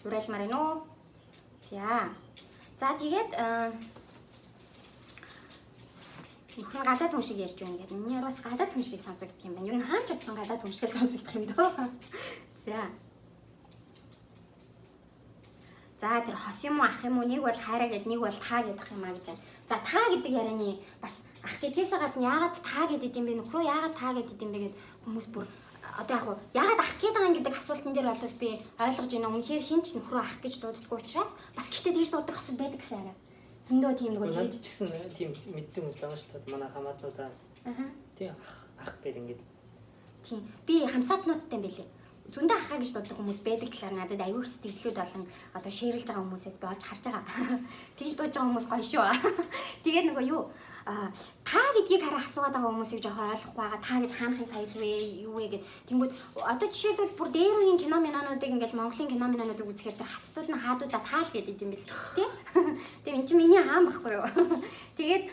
уриалмаар байна уу. За тэгээд нөхөр гадаад хүн шиг ярьж байна гэдэг. Миний бас гадаад хүн шиг сонсогдох юм байна. Юу н хаач утсан гадаад хүн шиг сонсогдох юм дөө. За тэр хос юм уу ах юм уу нэг бол хайраа гэд нэг бол таа гэдэг юм аа гэж байна. За таа гэдэг ярианы бас ах гэдгээс гадна яагаад та гэдэг юм бэ нөхрөө яагаад та гэдэг юм бэ гэд хүмүүс бүр одоо яг уу яагаад ах гэдэг байгаа гэдэг асуултан дээр бол би ойлгож байна. Үнэхээр хинч нөхрөө ах гэж дууддаггүй учраас бас гэхдээ тэгж дуудах асуудал байдаг гэсэн арай. Зөндөө тийм нэг үү ч гэсэн тийм мэддэг хүмүүс байгаа шүү дээ. Манай хамаатнуудаас. Тийм ах гэдэг ингээд. Тийм. Би хамсаатнуудтай байлээ. Зөндөө ахаа гэж дууддаг хүмүүс байдаг талаар надад аюул сэтгэлдлүүд болон одоо шеэрлж байгаа хүмүүсээс би олж харж байгаа. Тэгж дуудаж байгаа хүмүүс гоё шүү. Тэгээд нөгөө юу та гэдгийг хараа асуугаад байгаа хүмүүсийг жоохон ойлгохгүй байгаа. Та гэж хаанахын соёл вэ? Юу вэ гэд. Тэнгүүд одоо жишээлбэл бүр дээр үеийн кино минонуудыг ингээл Монголын кино минонуудыг үзэхээр тэр хаттууд нь хаадуудаа таал гэдэг юм бэл ч тийм. Тэгээ эн чинь миний хаан баггүй юу. Тэгээд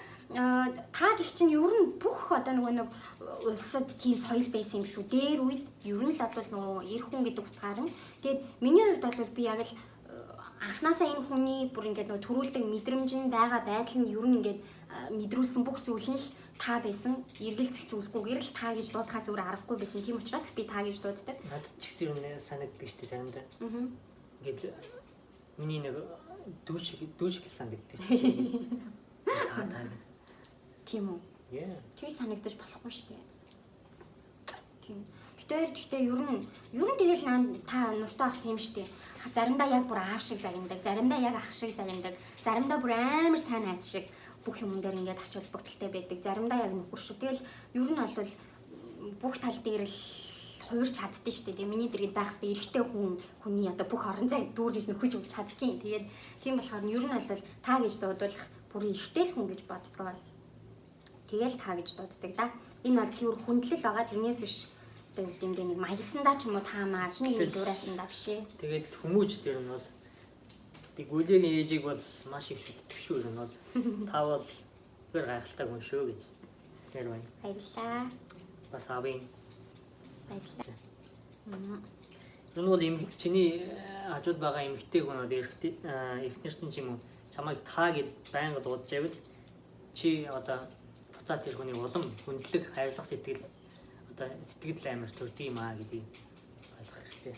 та гэх чинь ер нь бүх одоо нэг улсад тийм соёл байсан юм шүү. Дээр үед ер нь л бол нөгөө эр хүн гэдэг утгаар нь. Тэгээд миний хувьд бол би яг л анхнаасаа энэ хүний бүр ингээд нөгөө төрүүлдэг мэдрэмж нь байгаа байдал нь ер нь ингээд мэдрүүлсэн бүх зүйл нь л та байсан. Эргэлзэх зүйлгүйгээр л та гэж дуудахаас өөр аргагүй байсан. Тийм учраас би та гэж дууддаг. Надад ч гэсэн юм санагддаг шүү дээ заримдаа. Ингээд миний нэг дүүш санагддаг шүү. Та. Тийм үү? Яа. Тэг санагдаж болохгүй шүү дээ. Тийм. Гэхдээ ер нь тэгэл та нуртай ах тийм шүү дээ. Заримдаа яг бүр аав шиг загиндаг, заримдаа яг ах шиг загиндаг, заримдаа бүр амар сайн найз шиг бүх юм дээр ингээд ач холбогдолтой байдаг. Заримдаа яг нөхөр шиг. Тэгэл ер нь бол бүх тал дээр л хуурч чаддсан шүү дээ. Миний дэргэд байх хэвээр эрэгтэй хүний одоо бүх орон зай дүүр гэж нөхөж өгч чаддгийн. Тэгээд тийм болохоор ер нь бол та гэж дуудуулах бүр эрэгтэй хүн гэж боддгоо. Тэгэл та гэж дууддаг да. Энэ бол цэвэр хүндлэл байгаа. Тэрнээс биш одоо юу гэдэг нэг маягсандаа ч юм уу таамаа хин нэг дуурайсандаа биш ээ. Тэгээд хүмүүжл ер нь бол би гүлээгийн ээжийг бол маш их шүтдэг шүү ер нь бол та бол гэр гайхалтай хүн шүү гэж хэлмээр байна. Баярлалаа. Бас авын. Баярлалаа. Энэ бол чиний хажууд байгаа эмэгтэй хүн одоо эхнэрт нь ч юм уу чамайг та гэд байнга дуудаж байвал чи одоо буцаад тэр хүний улам хүндлэг хайрлах сэтгэл одоо сэтгэл амар төрдөг юм аа гэдгийг ойлгох хэрэгтэй.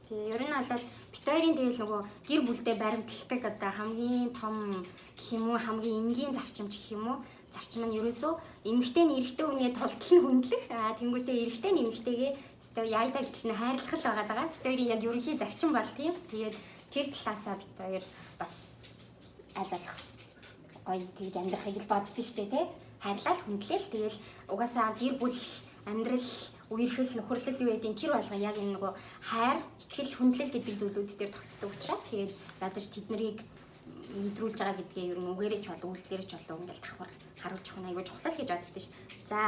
Тэгээ ер нь бол бит хоёрын тэгэл нөгөө гэр бүлдээ баримтлагдаг одоо хамгийн том гэх юм уу хамгийн энгийн зарчим ч гэх юм уу зарчим нь ерөөсөө эмэгтэй нь эрэгтэй хүний тултал нь хүндлэх тэнгуүтээ эрэгтэй нь эмэгтэйгээ өстой яйдаа гэтэл нь хайрлах л байгаа. Бит хоёрын яг ерөнхий зарчим бол тийм. Тэгээд тэр талаасаа бит хоёр бас аль болох гоё тэгж амьдрахыг л боддөө штэ тий. Хайрлал хүндлэл тэгэл угаасаа гэр бүл амьдрал үерхэл нөхөрлөл юу гэдэг тэр болгоо яг энэ нөгөө хайр итгэл хүндлэл гэдэг зүйлүүд дээр тогтдог учраас тэгээд ядаж тэднийг мэдрүүлж байгаа гэдгээ ер нь үгээрээ ч болов үйлдэлээрээ ч болов ингээл давхар харуулж явах нь аягүй чухал гэж боддог шүү дээ. За.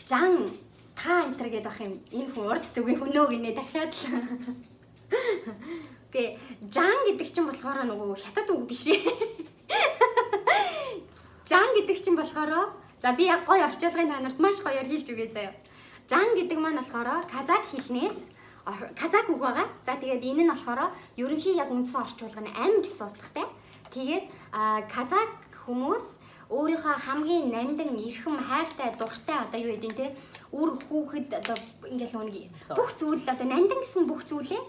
Жан та энтер гэдэг ах юм энэ хүн урд зүгийн хөнөө гинэ дахиад л. Гэ жан гэдэг чинь болохоор нөгөө хятад үг биш ээ. Жан гэдэг чинь болохоор за би яг гоё орчуулгын та нарт маш гоёор хэлж өгье заяа. Жан гэдэг маань болохоор казак хэлнээс казак үг байгаа. За тэгээд энэ нь болохоор ерөнхий яг үндсэн орчуулга нь ам гэсэн утгатай. Тэгээд казак хүмүүс өөрийнхөө хамгийн нандин эрхэм хайртай дуртай одоо юу гэдэг те үр хүүхэд одоо ингээл нэг бүх зүйл одоо нандин гэсэн бүх зүйлээ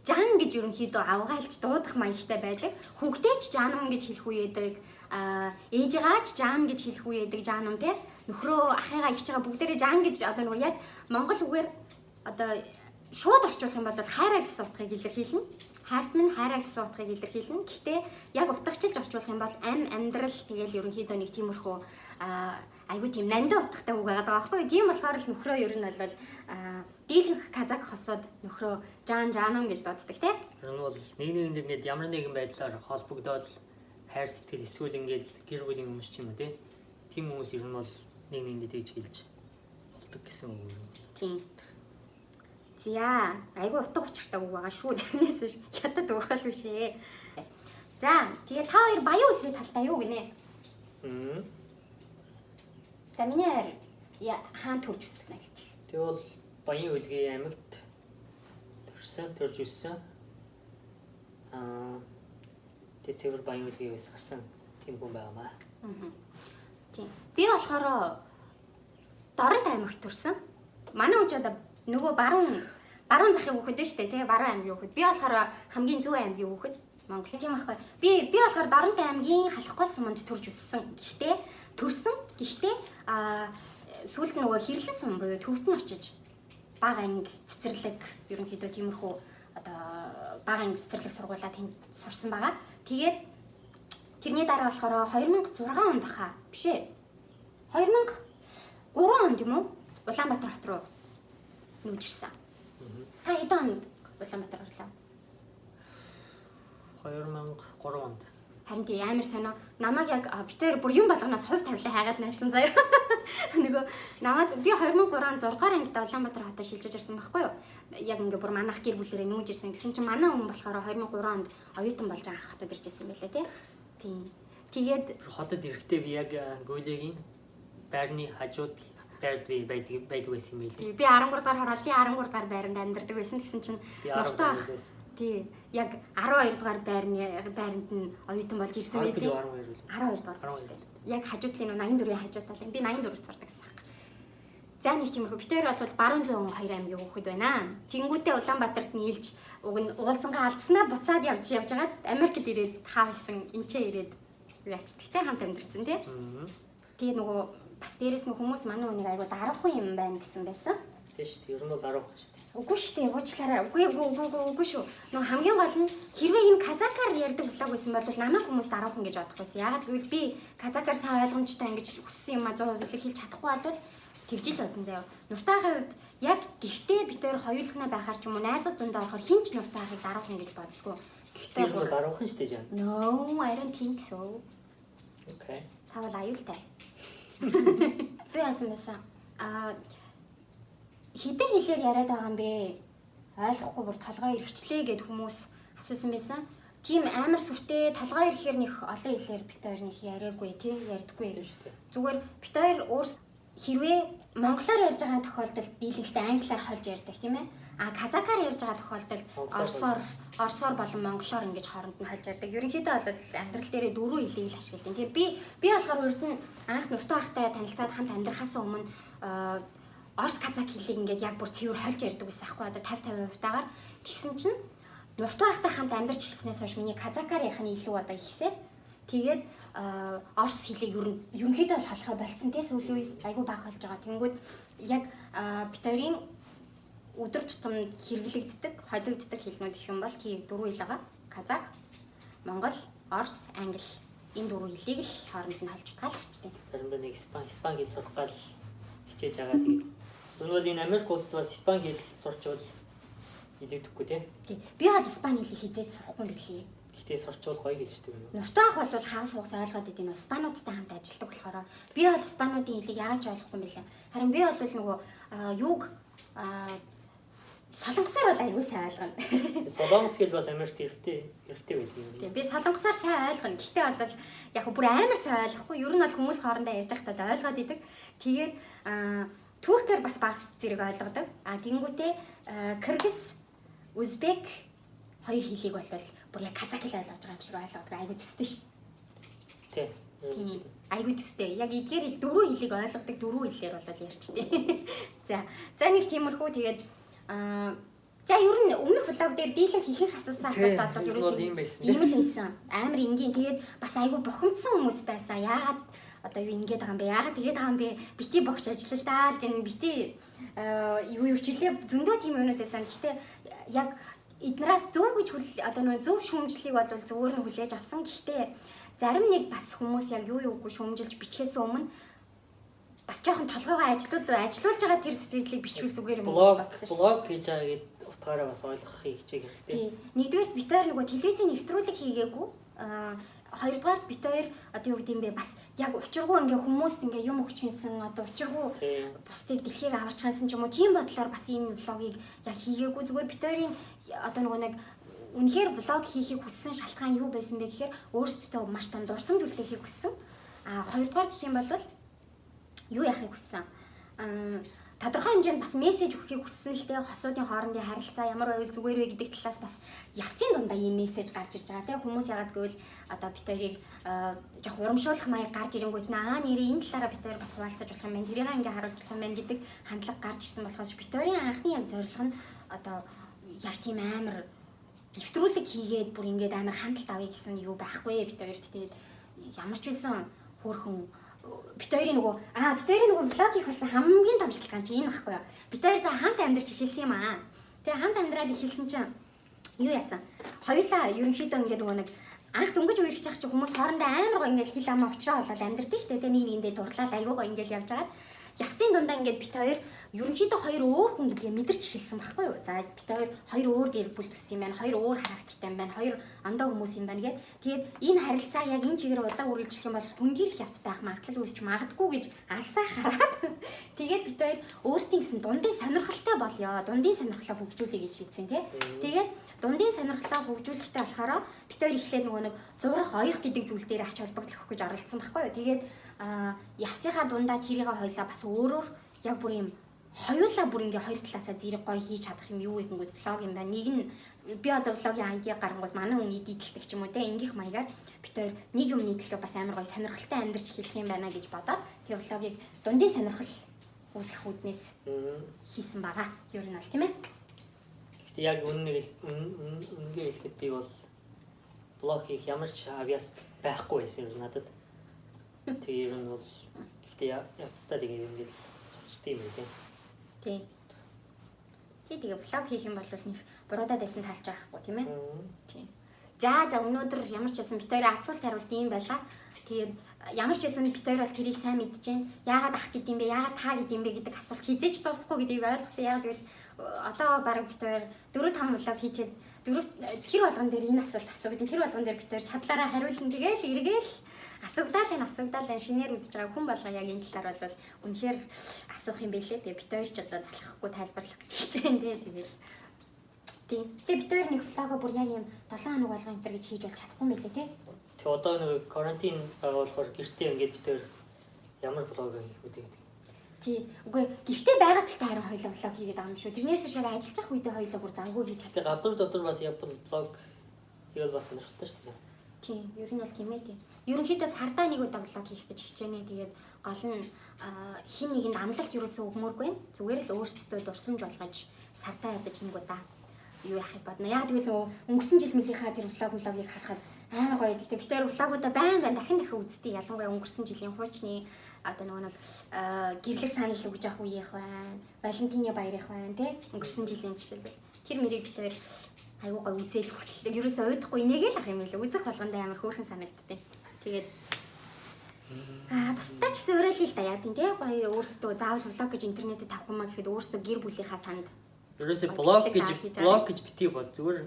жан гэж ерөнхийдөө авгаалж дуудах маягтай байдаг. Хүүхдээ ч жанам гэж хэлэх үе байдаг. Ээжээгаа ч жан гэж хэлэх үе байдаг жанам те. Нөхрөө ахыгаа ихчээгээ бүгдээрээ жан гэж одоо нөгөө яг монгол үгээр одоо шууд орчуулах юм бол хайраа гэсэн утгыг илэрхийлнэ. Хайрт минь хайраа гэсэн утгыг илэрхийлнэ. Гэхдээ яг утгачилж орчуулах юм бол амьдрал тэгэл ерөнхийдөө нэг тиймэрхүү айгүй тийм нандин утгатай үг байгаа байхгүй. Тийм болохоор л нөхрөө ер нь бол дийлэнх казак хосоод нөхрөө жанам гэж дууддаг те. Энэ бол нэг ямар нэгэн байдлаар холбогдоод хайр сэтгэл эсвэл ингээд гэр бүлийн хүмүүс ч юм уу тийм хүмүүс ер нь бол нэг тэгж хэлж болдог гэсэн үг юм. Тийм. За, айгүй утга учиртай үг байгаа шүү. Тэрнээс хятад үг бол биш ээ. За, тэгээ та хоёр баян үлгийн талтай юу гинэ? За, миний хаан төрж өссөн гэж. Тэгээ бол баян үлгийн амьд төрж өссөн. Тэгээ цэвэр баян үлгийн ус гарсан тийм хүн байгаамаа. Тийм. Би болохоор Дорнот аймагт төрсөн. Манай хүн одоо нөгөө баруун захын хүүхэд дээ шүү дээ, тий? Баруун аймгийн хүүхэд. Би болохоор хамгийн зөв аймгийн хүүхэд. Монгол тийм аахгүй. Би болохоор Доронтой аймгийн Халахгүй суманд төрж өссөн. Гэхдээ сүүлд нөгөө хэрлэн сум буюу төвд нь очиж бага анги цэцэрлэг ерөнхийдөө тиймэрхүү одоо бага анги цэцэрлэг сургуулаа тэнд сурсан байгаа. Тэгээд тэрний дараа болохоор 2006 онд хаа биш ээ. 2003 онд юм уу? Улаанбаатар хот руу нүүж ирсэн. Та хэдэн онд Улаанбаатар орлоо? 2003 онд. Харин тий амар сонио. Намайг яг битээр бүр юм болгоноос хувь тавилаа хайгаад наалчин заяа. Нөгөө намайг би 2003 онд 6 дугаар ангид Улаанбаатар хотод шилжиж ирсэн байхгүй юу? Яг ингээ бүр манайх гэр бүлэрээ нүүж ирсэн. Гэсэн чинь манай хүн болохоор 2003 онд оюутан болж анх хотод ирж ирсэн байлээ тий. Тийм. Тэгээд хотод ирэхдээ би яг Гүйлэгийн байрны хажууд байрд би байдаг байсан юм билээ. би 13 дугаар хорооллын 13 дугаар байранд амьдардаг байсан. Гэсэн чинь нуртаа тий яг 12 дугаар байранд нь оюутан болж ирсэн байдیں۔ 12 дугаар. Яг хажуудлын 84-ийн хажууд тал юм. Би 84-т сурдаг гэсэн. За нэг тиймэрхүү битээр бол баруун зүүн хоёр аймгийн хүүхэд байна. Тэнгүүтээ Улаанбаатарт нийлж уг нь уулзангаа алдснаа буцаад явж байгаад Америкт ирээд хаалсан энчээ ирээд ячдагтай хамт амьдэрсэн тий. Тэгээ нөгөө бас дээрэс нь хүмүүс манай хүнийг айгу дарахгүй юм байна гэсэн байсан. Тий шүү дээ. Ер нь бол дарахгүй шүү дээ. Үгүй шүү дээ. Уучлаарай. Үгүй шүү. Нөгөө хамгийн гол нь хэрвээ энэ казакаар ярьдаг блог байсан бол намайг хүмүүс даруухан гэж бодох байсан. Ягаад гэвэл би казакаар сайн ойлгомжтой ингэж хүссэн юм а 100% илэрхийлж чадахгүй бол тэгж л бодсон заяа. Нуртайхын хувьд яг гэртээ битээр хоёулахнаа байхаар ч юм уу найзууд дундаа орохоор хинч нуртайхыг даруухан гэж боддгоо. Тэр бол даруухан шүү дээ жаа. No, I don't think so. Okay. Тавал аюултай. Би яасан байсан. Хэдэн хэлээр яриад байгаа юм бэ? Ойлгохгүй бүр толгой ирчихлээ гэд хүмүүс асуусан байсан. Тийм амар сүртэй толгой ирэхээр нэх олон хэлээр бит хоёр нэх яриаггүй тий ярьдаггүй юм шүү дээ. Зүгээр бит хоёр өөрс хэрвээ монголоор ярьж байгаа тохиолдолд дийлэнхтэй англиар хольж ярьдаг тийм ээ. Казакаар ярьж байгаа тохиолдолд орсоор болон монголоор ингэж хооронд нь хольж ярьдаг. Ерөнхийдөө бол амьдрал дээрээ дөрвөн хэлийг л ашигладаг. Тэгээ би болохоор урд нь анх нуртуу ахтай танилцаад хамт амьдрахаас өмнө орс казак хэлийг ингээд яг бүр цэвэр хольж ярьдаг байсан аахгүй одоо 50-50% таагаар. Тэгсэн чинь нуртуу ахтай хамт амьдарч эхэлснээс хойш миний казакаар ярих нь илүү одоо ихсээ. Тэгээд орс хэлийг ерөнхийдөө бол холхоо болцсон те сүүлийн үед айгүй баг болж байгаа. Тэнгүүд яг бит хоёрын өдөр тутамд хэрэглэгддэг, холигддог хэлнүүд гэх юм бол тийм дөрвөн хэл байгаа. Казак, монгол, орс, англи энэ дөрвөн хэлийг л хооронд нь холж утгаалгачтай. Заримдаа нэг испани хэл сурах гал хичээж байгаа. Тэгээд бол энэ Америк улсад бас испани хэл сурчвал илүүдэхгүй тий. Би хаад испани хэлийг хизээж сурахгүй юм билий. Гэтэ сурчвал гоё хэл шүү дээ. Нуртаа ах бол хаан суугас ойлгоод идэв нь испануудтай хамт ажилладаг болохоор би бол испануудын хэлийг яаж ойлгохгүй юм бэлээ. Харин би бол нөгөө юуг солонгосоор бол аюу сайн ойлгоно. Солонгос хэл бас Америкт хэрэгтэй байдаг юм. Би солонгосоор сайн ойлгоно. Гэхдээ бол яг бүр амар сайн ойлгохгүй. Ер нь бол хүмүүс хоорондоо ярьж байхдаа ойлгоод идэг. Тэгээд туркээр бас багс зэрэг ойлгодог. Тэнгүүтээ кыргыз, узбек хоёр хэлийг бол бүр яг казак хэл ойлгож байгаа юм шиг ойлгодог. Айгу төстэй шүү. Тий. Айгу төстэй. Яг эдгээр хэл дөрвөн хэлийг ойлгодог, дөрвөн хэлээр бол ярьчтэй. За нэг тиймэрхүү тэгээд за ер нь өмнөх влог дээр дийлэн хийх асуусан асуулт бол ерөөсөө ийм л байсан. Амар энгийн. Тэгээд бас айгу бухимдсан хүмүүс байсан. Яагаад одоо юу ингэж байгаа юм бэ? Яагаад тэгээд байгаа юм бэ? Бити богч ажиллалдаа л гэн бити юу хичээлээ зөндөө тийм юмнууд байсан. Гэхдээ яг эднээс зөв гэж одоо нөө зөв шүүмжлэлийг бол зөвөр нь хүлээж авсан. Гэхдээ зарим нэг бас хүмүүс яг юу юугүй шүүмжилж бичгээс өмнө бас жоохон толгойгоо ажиллуулж байгаа тэр сэтгэлийг бичвэл зүгээр юм байна. Блог хийж байгаа гэд утгаараа бас ойлгохыг хичээх хэрэгтэй. Тий. Нэгдүгээр бит хоёр нөгөө телевизийн нэвтрүүлэг хийгээгүй. Хоёрдугаар бит хоёр одоо юу гэдэм бэ бас яг учиргүй ингээ хүмүүст ингээ юм өгч хийсэн одоо учиргүй бусдыг дэлхийг аварч хансан ч юм уу тийм бодлоор бас энэ влогийг яг хийгээгүй зүгээр бит хоёрын одоо нөгөө нэг үнэхээр влог хийхийг хүссэн шалтгаан юу байсан бэ гэхээр өөрсдөө маш том дурсамж үлдээхийг хүссэн. Хоёрдугаар гэх юм бол юу яахыг хүссэн. Тодорхой хэмжээнд бас мессеж өгөхийг хүссэн л дээ хосуудын хоорондын харилцаа ямар байвал зүгээр вэ гэдэг талаас бас явцын дундаа ийм мессеж гарч ирж байгаа тийм хүмүүс ягаад гэвэл одоо бит хоёрыг жоох урамшуулах маяг гарч ирэнгүүт нэрээ энэ талаараа бит хоёр бас хуваалцаж болох юм байна. Тэрийг ингээ харуулж болох юм байна гэдэг хандлага гарч ирсэн болохоос бит хоёрын анхны яг зорилго нь одоо яг тийм амар нэвтрүүлэг хийгээд бүр ингээд амар хандлт авъя гэсэн юу байхгүй бид хоёрт тэгээд ямар ч байсан хөөрхөн бид хоёрын нөгөө влог хийх болсон хамгийн том шалтгаан чинь энэ байхгүй юу. Бид хоёр за хамт амьдарч эхэлсэн юм аа. Тэгээ хамт амьдраад эхэлсэн чинь юу яасан? Хоёулаа ерөнхийдөө ингээд нөгөө нэг анх дөнгөж үерхэж явах чинь хүмүүс хоорондоо амар гоо ингээд хил амаа уучраа болоод амьдэрдэн шүү дээ. Нэг нэгэндээ дурлал аюу гоо ингээд явж байгаад явцын дундаа ингээд бид хоёр ерөнхийдөө хоёр өөр хүн гэдгийг мэдэрч эхэлсэн байхгүй юу? За бид хоёр өөр гэр бүл төссөн юм байна. Хоёр өөр характертай юм байна. Хоёр ондоо хүмүүс юм байна гэд. Тэгээд энэ харилцаа яг энэ чигээр удаан үргэлжлэх юм бол хүндирэх явц байх магадлал үүсч магадгүй гэж алсаа хараад тэгээд бид хоёр өөрсдийн гэсэн дундын сонирхолтой болёо. Дундын сонирхлоо хөгжүүлэе гэж шийдсэн тий. Тэгээд дундын сонирхлоо хөгжүүлэхтэй болохоор бид хоёр эхлээд нөгөө нэг зурах оёх гэдэг зүйл дээр ач холбогдох гэж оролцсон байхгүй юу? Тэгээд явцынхаа дундаа тэрийг хоёлаа бас өөрөөр яг бүр юм хоёулаа бүр ингээ хоёр талаасаа зэрэг гоё хийж чадах юм юу гэнгүүт влог юм байна. Нэг нь би одоо влогийн айдиа гаргангууд манай хүн эдитэлдэг ч юм уу те ингээх маягаар бид хоёр нэг юмны төлөө бас амар гоё сонирхолтой амьдарч эхэлэх юм байна гэж бодоод тэгээ влогийг дундын сонирхол үүсгэх үүднээс хийсэн байгаа. Ер нь бол тийм ээ. Гэхдээ яг үнэнгээ хэлэхэд би бол влог хийх ямар ч авьяас байхгүй байсан юм надад. Тэгээ ер нь бол гэхдээ явцдаа тэгээ ингээд сурчтай юм тийм. Тийм. Тэгээ влог хийх юм бол нэг буруудаад байсан талж байхгүй тийм ээ. Тийм. За өнөөдөр ямар ч байсан бид хоёрын асуулт хариулт юм байлаа. Тэгээд ямар ч байсан бид хоёр бол тэрийг сайн мэдж байна. Яагаад ах гэдэм бэ? Яагаад та гэдэм бэ гэдэг асуулт хизээж дуусахгүй гэдгийг ойлгосон. Яг тэгвэл одоо бараг бид хоёр 4-5 влог хийчихэд тэр болгон дээр энэ асуулт асуудаг. Тэр болгон дээр бид хоёр чадлаараа хариулна. Тэгээд эргээл асуугдаал шинээр үзэж байгаа хүн болго яг энэ талаар бол үнэхээр асуух юм бэлээ. Тэгээ бид хоёр ч одоо залхахгүй тайлбарлах гэж хийж байгаа юм дээ. Тийм. Тэгээ бид хоёр нэг влогоо бүр яг юм 7 хоног болгоо энэ гэж хийж бол чадахгүй юм бэлээ тий. Тэгээ одоо нэг карантин болохоор гэртээ ингээд бид хоёр ямар влог хийх үү гэдэг. Тий. Үгүй гэртээ байгаа талтай харин хоёулаа влог хийгээд байгаа юм шүү. Тэрнээс биш яг ажиллаж явах үедээ хоёулаа бүр зангуу хийж чаддаг. Тэгээ газар дотор бас явбал влог хийвэл бас сонирхолтой шүү дээ. Тийм, ер нь бол тийм ээ тийм. Ерөнхийдөө сардаа нэг удаа влог хийх гэж хичээнэ. Тэгээд гол нь хин нэгэнд амлалт юусэн өгмөөргүй. Зүгээр л өөрсдөө дурсамж болгож сардаа ядаж нэг удаа юу яахыг бодно. Яг тэгвэл өнгөрсөн жил мөлийнхаа тэр влогийг харахад амар гоё. Гэхдээ бид тэр влогуудаа байн дахин үзтий. Ялангуяа өнгөрсөн жилийн хуучны одоо нэг гэрлэх санал өгж авах үеийнх байна. Валентины баярынх байна тий. Өнгөрсөн жилийн жишээлбэл тэр мөрийг бид тэр аюу гой үзэл хүртэл ерөөсөө уйдахгүй инээгээл ах юм лээ. Үзэх болгондоо амар хөөрхөн санагдтыг. Тэгээд бусдаа ч гэсэн уриалъя л да яа тийм тий. Гоё өөрсдөө заавал влог гэж интернетэд тавхгүй маа гэхэд өөрсдөө гэр бүлийнхаа санд ерөөсөө блог гэж битгий бод зүгээр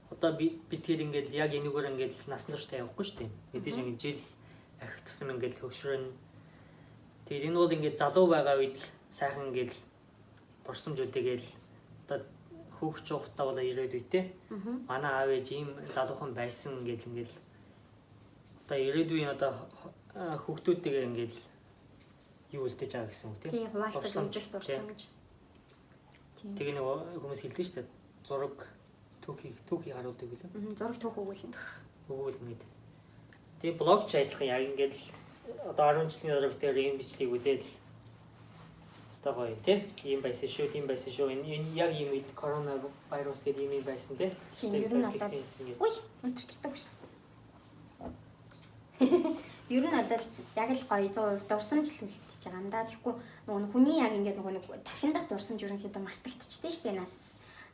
одоо би тэр ингээд яг энэгээр ингээд насан туршдаа явахгүй шүү дээ. Мэдээж ингээд жил ахих тусам ингээд хөгшрөн. Тэр энэ бол ингээд залуу байгаа үед сайхан ингээд дурсамж үлдээгээл одоо хүүхч ухтаа болоо ирээд үйтэй. Манай аав ээж ийм залуухан байсан ингээд одоо ирээдүйн одоо хүүхдүүдтэйгээ ингээд юу үлдээж байгаа гэсэн үг тийм. Хуваалтаж үзэх дурсамж. Тэгээ нэг хүмүүс хэлдэг шүү дээ. Зураг түүхий харуулдаг билээ. Зураг түүх өгүүлнэ. Өгүүлнэ гэдэг. Тэгээ блог ч адилхан яг ингээд одоо 10 жилийн дараа битээр ийм бичлэгийг үзээд стагой тий. Ийм байсан шүү, тийм байсан шүү. Энэ яг ийм үед коронавирус гэдэг юм байсан тий. Ер нь бол ой өнтөрчдөг шүү. Ер нь бол яг л гоё дурсамж л үлдчихэж байгаа юм да. Тэгэхгүй нөгөө хүний яг ингээд нөгөө тархин дах дурсамж ерөнхийдөө мартагдчихтэй шүү дээ. Нас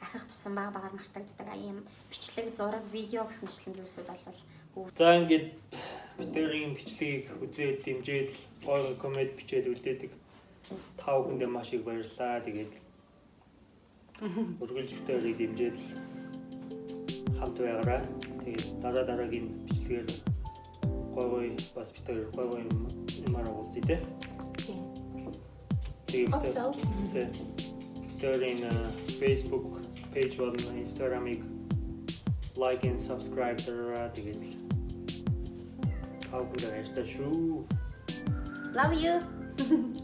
ахих тусам багаар мартагддаг ийм бичлэг, зураг, видео гэх мэтлэн зүйлсүүд бол за ингээд бидний бичлэгийг үзээд дэмжээд гоё коммент бичээд үлдээдэг 5 хүндээ маш их баярлалаа. Тэгээд үргэлж битэрийг дэмжээд хамт байгаарай. Тэгээд дараагийн бичлэгээр гоё бас битэр гоё юмар уулзъя те. Тэгээд битэрийн Facebook page болон Instagram-ыг like and subscribe дараарай. Тэгээд хавгүйгээр баярлалаа шүү. Love you.